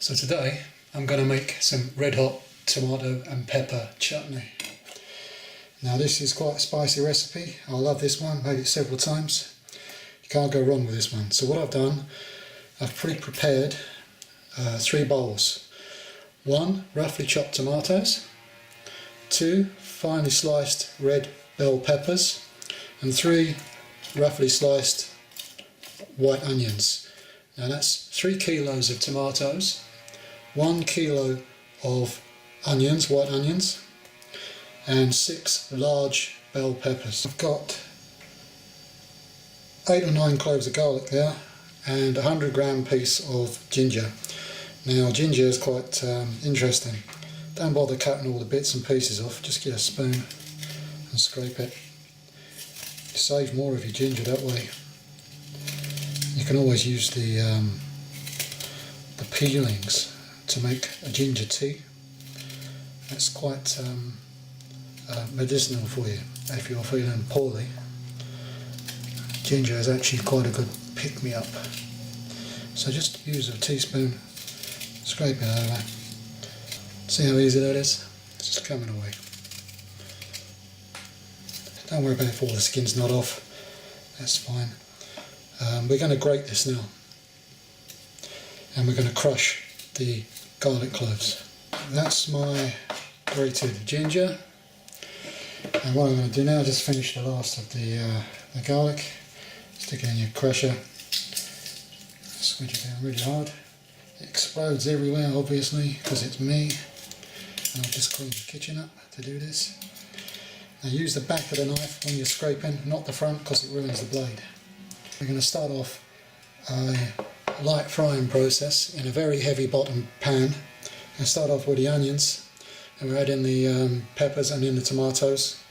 So today I'm going to make some red hot tomato and pepper chutney. Now this is quite a spicy recipe. I love this one, made it several times. You can't go wrong with this one. So what I've done, I've pre-prepared 3 bowls. 1 roughly chopped tomatoes, 2 finely sliced red bell peppers, and 3 roughly sliced white onions. Now that's 3 kilos of tomatoes, 1 kilo of onions, white onions, and 6 large bell peppers. I've got 8 or 9 cloves of garlic there and a 100-gram piece of ginger. Now ginger is quite interesting. Don't bother cutting all the bits and pieces off, just get a spoon and scrape it. You save more of your ginger that way. You can always use the peelings to make a ginger tea. That's quite medicinal for you if you're feeling poorly. Ginger is actually quite a good pick-me-up. So just use a teaspoon, scrape it over. See how easy that is? It's just coming away. Don't worry about if all the skin's not off, that's fine. We're going to grate this now, and we're going to crush the garlic cloves. That's my grated ginger, and what I'm going to do now is just finish the last of the garlic. Stick it in your crusher, squidge it down really hard. It explodes everywhere obviously because it's me, and I've just cleaned the kitchen up to do this. Now use the back of the knife when you're scraping, not the front because it ruins the blade. We're going to start off a light frying process in a very heavy bottom pan. And start off with the onions, and we'll add in the peppers and then the tomatoes,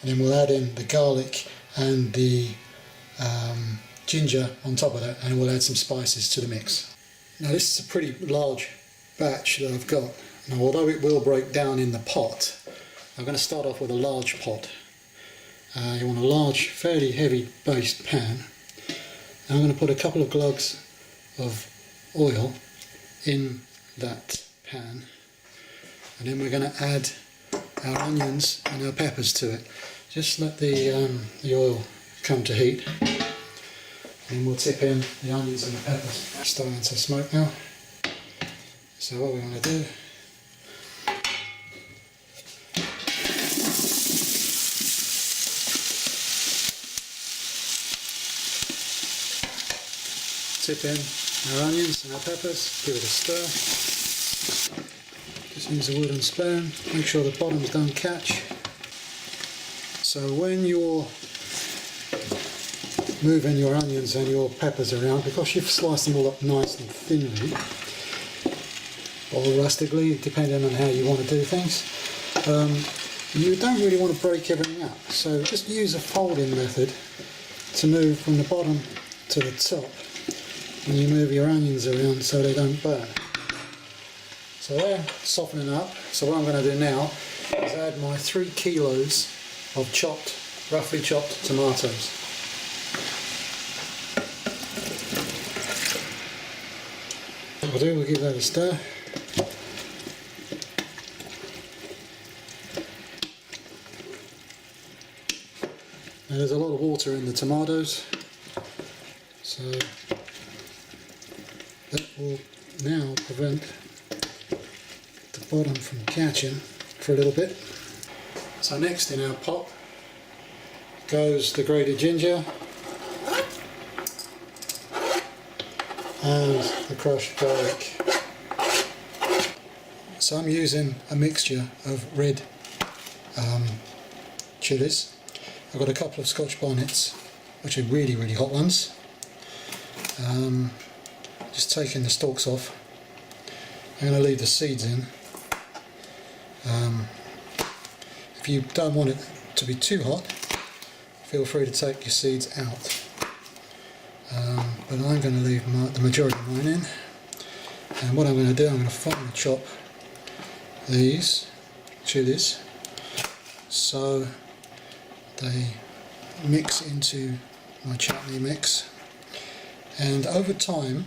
and then we'll add in the garlic and the ginger on top of that, and we'll add some spices to the mix. Now this is a pretty large batch that I've got. Now although it will break down in the pot, I'm going to start off with a large pot. You want a large, fairly heavy based pan. I'm going to put a couple of glugs of oil in that pan, and then we're going to add our onions and our peppers to it. Just let the oil come to heat, and we'll tip in the onions and the peppers. It's starting to smoke now, so what we're going to do, tip in our onions and our peppers, give it a stir. Just use a wooden spoon, make sure the bottoms don't catch. So when you're moving your onions and your peppers around, because you've sliced them all up nice and thinly, or rustically, depending on how you want to do things, you don't really want to break everything up. So just use a folding method to move from the bottom to the top when you move your onions around so they don't burn. So they're softening up, so what I'm going to do now is add my 3 kilos of roughly chopped tomatoes. What we'll do, we'll give that a stir. Now there's a lot of water in the tomatoes, so that will now prevent the bottom from catching for a little bit. So next in our pot goes the grated ginger and the crushed garlic. So I'm using a mixture of red chilies. I've got a couple of Scotch bonnets, which are really, really hot ones. Just taking the stalks off. I'm going to leave the seeds in. If you don't want it to be too hot, feel free to take your seeds out. But I'm going to leave the majority of mine in. And what I'm going to do, I'm going to finely chop these chilies so they mix into my chutney mix. And over time,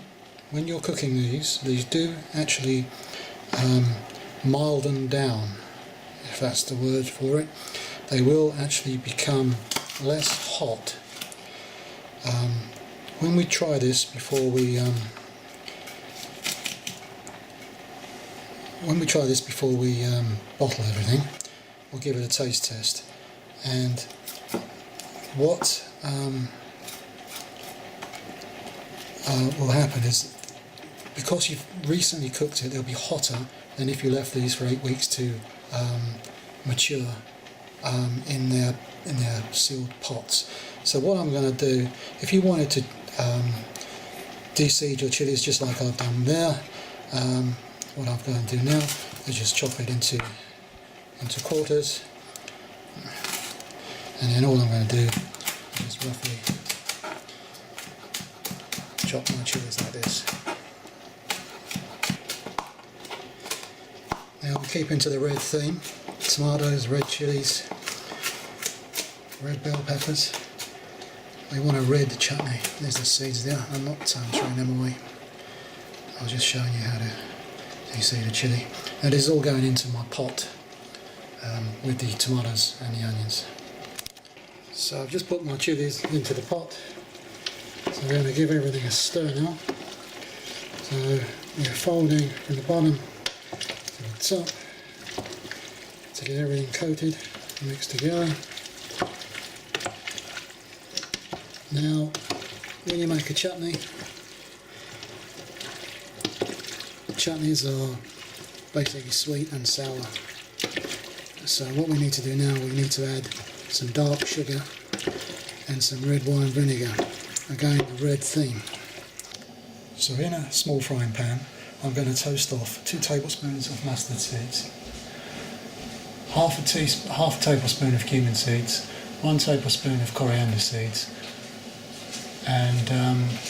when you're cooking these do actually milden down, if that's the word for it. They will actually become less hot. When we try this before we bottle everything, we'll give it a taste test. And what will happen is, because you've recently cooked it, they'll be hotter than if you left these for 8 weeks to mature in their sealed pots. So what I'm going to do, if you wanted to de-seed your chilies just like I've done there, what I'm going to do now is just chop it into quarters, and then all I'm going to do is roughly chop my chilies like this. Now we'll keep into the red theme: tomatoes, red chilies, red bell peppers. We want a red chutney. There's the seeds there. I'm not throwing them away. I was just showing you how to de-seed a chili. Now this is all going into my pot with the tomatoes and the onions. So I've just put my chilies into the pot. So we're going to give everything a stir now. So we're folding from the bottom to the top to get everything coated and mixed together. Now, when you make a chutney, chutneys are basically sweet and sour. So what we need to do now, we need to add some dark sugar and some red wine vinegar. Again, the red theme. So in a small frying pan, I'm going to toast off 2 tablespoons of mustard seeds, half a tablespoon of cumin seeds, 1 tablespoon of coriander seeds, and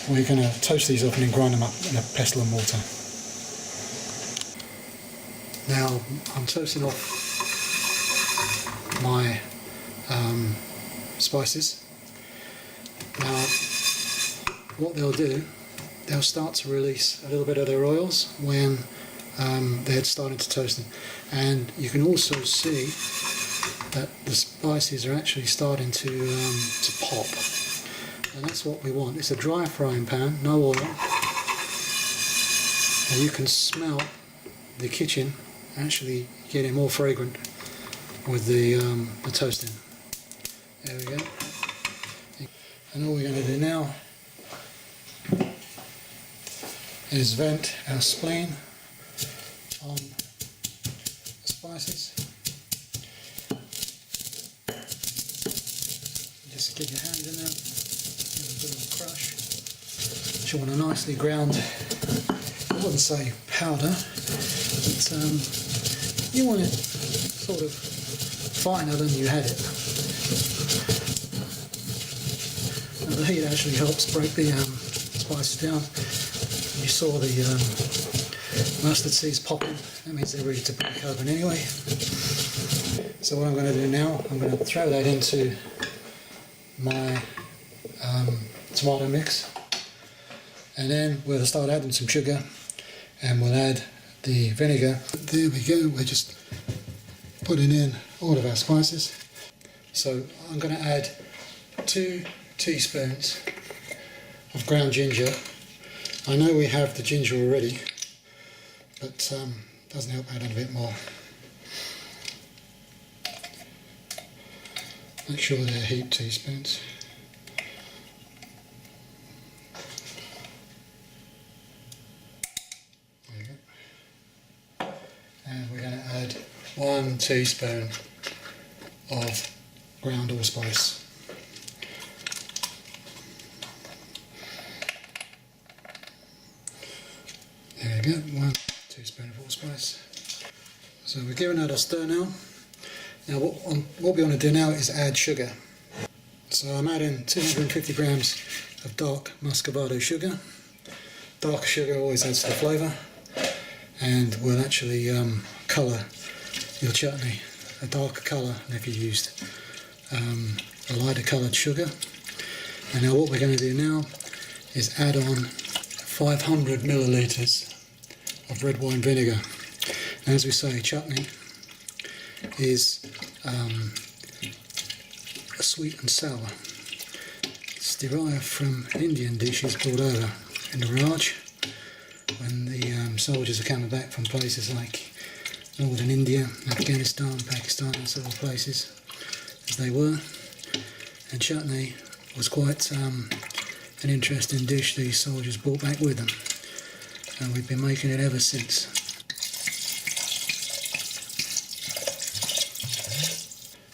we're going to toast these off and then grind them up in a pestle and mortar. Now I'm toasting off my spices. Now what they'll do, they'll start to release a little bit of their oils when they're starting to toast them, and you can also see that the spices are actually starting to pop, and that's what we want. It's a dry frying pan, no oil, and you can smell the kitchen actually getting more fragrant with the toasting. There we go. And all we're going to do now is vent our spleen on the spices. Just get your hand in there, give it a bit of a crush. You want a nicely ground, I wouldn't say powder, but you want it sort of finer than you had it. And the heat actually helps break the spices down. You saw the mustard seeds popping, that means they're ready to break open anyway. So what I'm going to do now, I'm going to throw that into my tomato mix, and then we'll start adding some sugar, and we'll add the vinegar. There we go, we're just putting in all of our spices. So I'm going to add 2 teaspoons of ground ginger. I know we have the ginger already, but doesn't help add a bit more. Make sure they're heaped teaspoons. There you go. And we're going to add 1 teaspoon of ground allspice. There you go, 1 teaspoon of allspice. So we're giving that a stir now. Now what we want to do now is add sugar. So I'm adding 250 grams of dark muscovado sugar. Dark sugar always adds to the flavour, and will actually colour your chutney a darker colour than if you used a lighter coloured sugar. And now what we're going to do now is add on 500 millilitres of red wine vinegar. And as we say, chutney is sweet and sour. It's derived from an Indian dish brought over in the Raj when the soldiers are coming back from places like northern India, Afghanistan, Pakistan and sort of places as they were. And chutney was quite an interesting dish these soldiers brought back with them, and we've been making it ever since.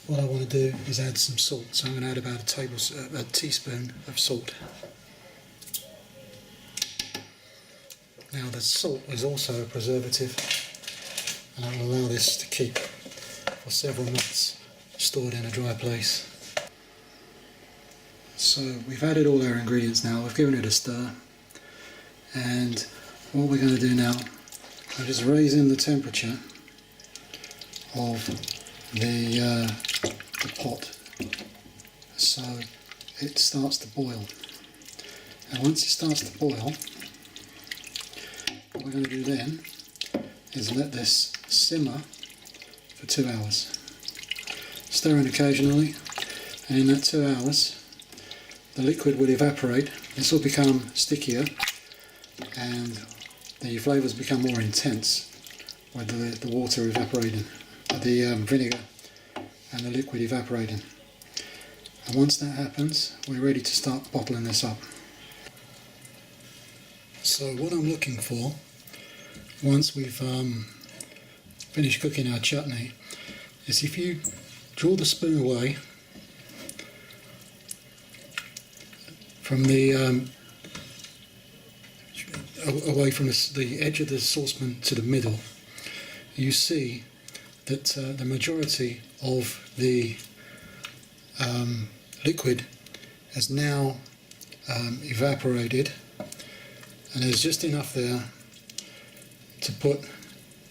What I want to do is add some salt, so I'm going to add about a teaspoon of salt. Now the salt is also a preservative, and it will allow this to keep for several months stored in a dry place. So we've added all our ingredients now, we've given it a stir, and what we're going to do now, I'm just raising the temperature of the pot so it starts to boil. And once it starts to boil, what we're going to do then is let this simmer for 2 hours. Stirring occasionally, and in that 2 hours the liquid will evaporate, this will become stickier and the flavours become more intense with the water evaporating, the vinegar and the liquid evaporating. And once that happens, we're ready to start bottling this up. So what I'm looking for, once we've finished cooking our chutney, is if you draw the spoon away from the the edge of the saucepan to the middle, you see that the majority of the liquid has now evaporated, and there's just enough there to put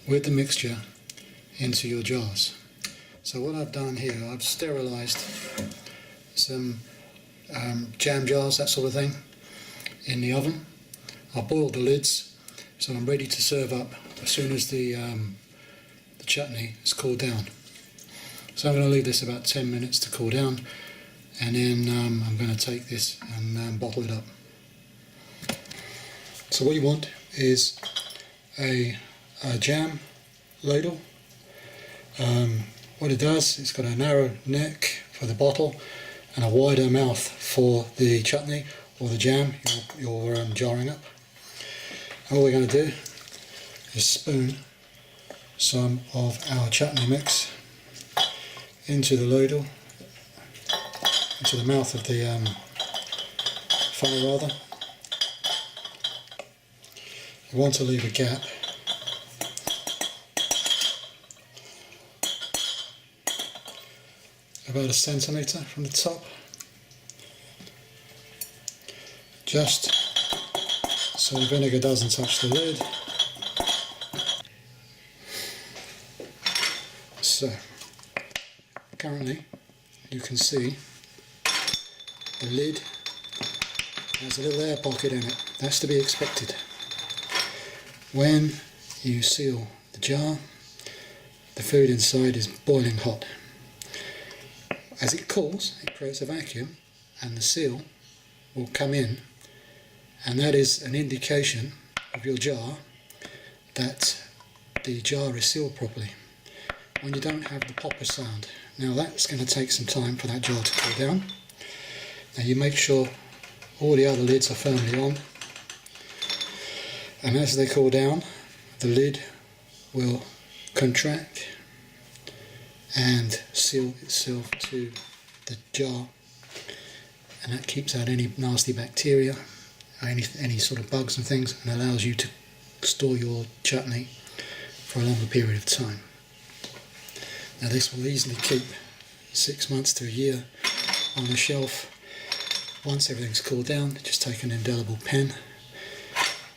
with the mixture into your jars. So what I've done here, I've sterilised some jam jars, that sort of thing, in the oven. I've boiled the lids, so I'm ready to serve up as soon as the chutney is cooled down. So I'm going to leave this about 10 minutes to cool down, and then I'm going to take this and bottle it up. So what you want is a jam ladle. What it does, it's got a narrow neck for the bottle and a wider mouth for the chutney or the jam you're jarring up. All we're going to do is spoon some of our chutney mix into the ladle, into the mouth of the funnel rather. You want to leave a gap about 1 centimetre from the top, just so the vinegar doesn't touch the lid. So currently you can see the lid has a little air pocket in it. That's to be expected. When you seal the jar, the food inside is boiling hot. As it cools, it creates a vacuum and the seal will come in, and that is an indication of your jar that the jar is sealed properly. When you don't have the popper sound. Now that's going to take some time for that jar to cool down. Now you make sure all the other lids are firmly on, and as they cool down the lid will contract and seal itself to the jar, and that keeps out any nasty bacteria, any sort of bugs and things, and allows you to store your chutney for a longer period of time. Now this will easily keep 6 months to a year on the shelf. Once everything's cooled down, just take an indelible pen,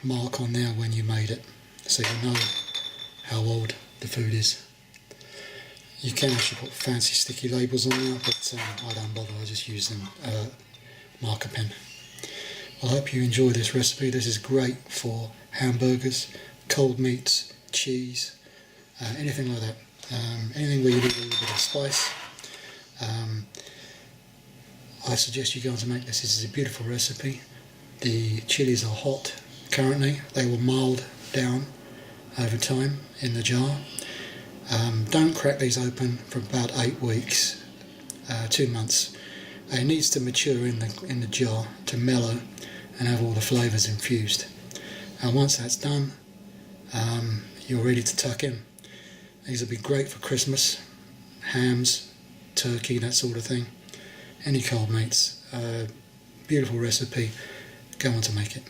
mark on there when you made it, so you know how old the food is. You can actually put fancy sticky labels on there, but I don't bother, I just use them marker pen. I hope you enjoy this recipe. This is great for hamburgers, cold meats, cheese, anything like that. Anything where you need a little bit of spice. I suggest you guys make this. This is a beautiful recipe. The chilies are hot currently. They will mild down over time in the jar. Don't crack these open for about 8 weeks, 2 months. It needs to mature in the jar to mellow and have all the flavours infused. And once that's done, you're ready to tuck in. These will be great for Christmas, hams, turkey, that sort of thing. Any cold meats. Beautiful recipe. Go on to make it.